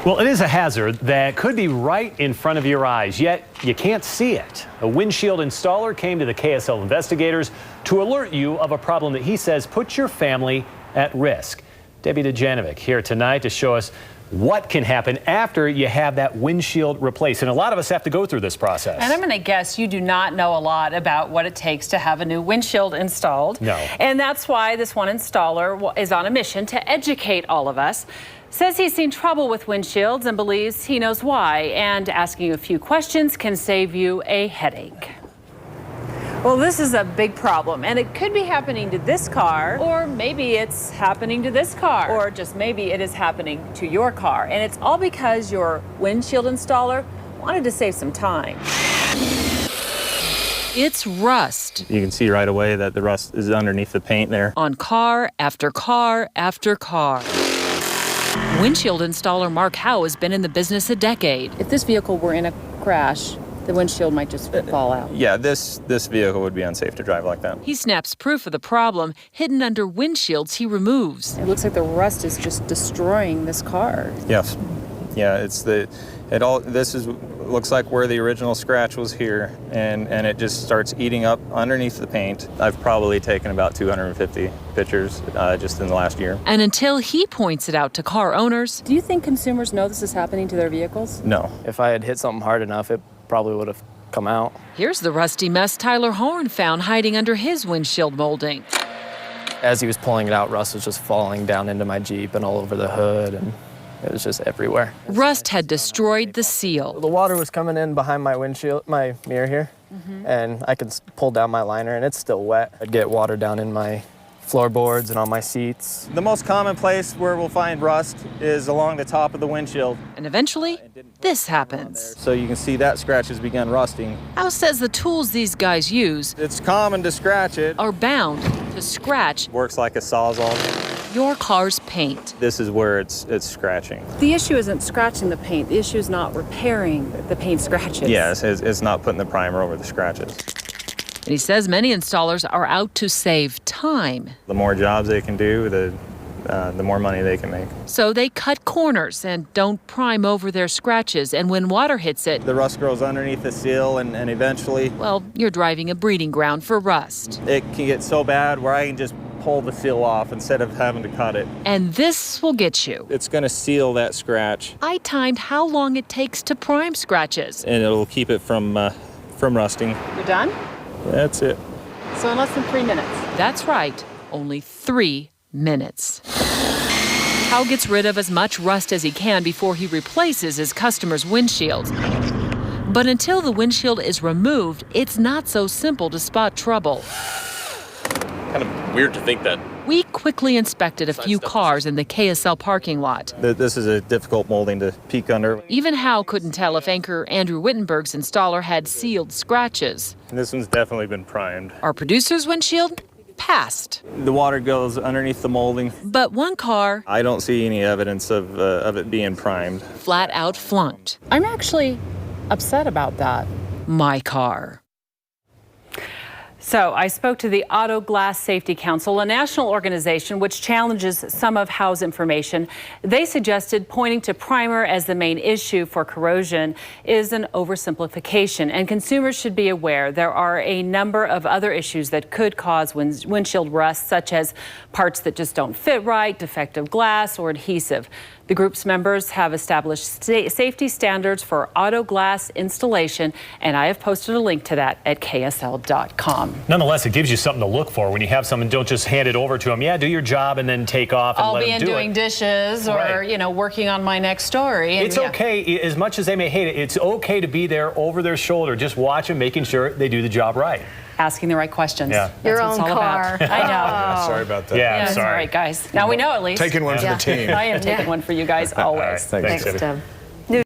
Well, it is a hazard that could be right in front of your eyes, yet you can't see it. A windshield installer came to the KSL investigators to alert you of a problem that he says puts your family at risk. Debbie DeJanovic here tonight to show us what can happen after you have that windshield replaced. And a lot of us have to go through this process. And I'm going to guess you do not know a lot about what it takes to have a new windshield installed. No. And that's why this one installer is on a mission to educate all of us. Says he's seen trouble with windshields and believes he knows why. And asking you a few questions can save you a headache. Well, this is a big problem, and it could be happening to this car, or maybe it's happening to this car, or just maybe it is happening to your car. And it's all because your windshield installer wanted to save some time. It's rust. You can see right away that the rust is underneath the paint there. On car after car after car. Windshield installer Mark Howe has been in the business a decade. If this vehicle were in a crash, the windshield might just fall out. Yeah, this vehicle would be unsafe to drive like that. He snaps proof of the problem hidden under windshields he removes. It looks like the rust is just destroying this car. Yes. Yeah, looks like where the original scratch was here, and it just starts eating up underneath the paint. I've probably taken about 250 pictures just in the last year. And until he points it out to car owners. Do you think consumers know this is happening to their vehicles? No. If I had hit something hard enough, it probably would have come out. Here's the rusty mess Tyler Horn found hiding under his windshield molding. As he was pulling it out, rust was just falling down into my Jeep and all over the hood, and it was just everywhere. Rust had destroyed the seal. The water was coming in behind my windshield, my mirror here, and I could pull down my liner, and it's still wet. I'd get water down in my floorboards and on my seats. The most common place where we'll find rust is along the top of the windshield. And eventually, this happens. So you can see that scratch has begun rusting. Howe says the tools these guys use It's common to scratch it. are bound to scratch Works like a sawzall. your car's paint. This is where it's scratching. The issue isn't scratching the paint. The issue is not repairing the paint scratches. Yes, it's not putting the primer over the scratches. And he says many installers are out to save time. The more jobs they can do, the more money they can make. So they cut corners and don't prime over their scratches. And when water hits it, The rust grows underneath the seal, and eventually well, you're driving a breeding ground for rust. it can get so bad where I can just pull the seal off instead of having to cut it. And this will get you. It's going to seal that scratch, I timed how long it takes to prime scratches. and it'll keep it from rusting. You're done? That's it. So in less than 3 minutes. That's right, only 3 minutes. Howe gets rid of as much rust as he can before he replaces his customers' windshields. But until the windshield is removed, it's not so simple to spot trouble. Kind of weird to think that. We quickly inspected a few cars in the KSL parking lot. This is a difficult molding to peek under. Even Howe couldn't tell if anchor Andrew Wittenberg's installer had sealed scratches. This one's definitely been primed. Our producer's windshield passed. The water goes underneath the molding. But one car I don't see any evidence of it being primed. flat out flunked. I'm actually upset about that. My car. So I spoke to the Auto Glass Safety Council, a national organization which challenges some of Howe's information. They suggested pointing to primer as the main issue for corrosion is an oversimplification, and consumers should be aware there are a number of other issues that could cause windshield rust, such as parts that just don't fit right, defective glass, or adhesive. The group's members have established safety standards for auto glass installation, and I have posted a link to that at KSL.com. Nonetheless, it gives you something to look for when you have someone. Don't just hand it over to them. Yeah, do your job and then take off and let them do it. I'll be doing dishes or, Right. working on my next story. And It's okay, as much as they may hate it, it's okay to be there over their shoulder, just watch them, making sure they do the job right. Asking the right questions. Yeah. That's Your what own it's all car. about. I know. Oh. Sorry about that. Yeah, That's sorry. all right, guys. Now we know at least. Taking one for the team. I am taking one for you guys All right, always. thanks, Thanks, Debbie. Deb.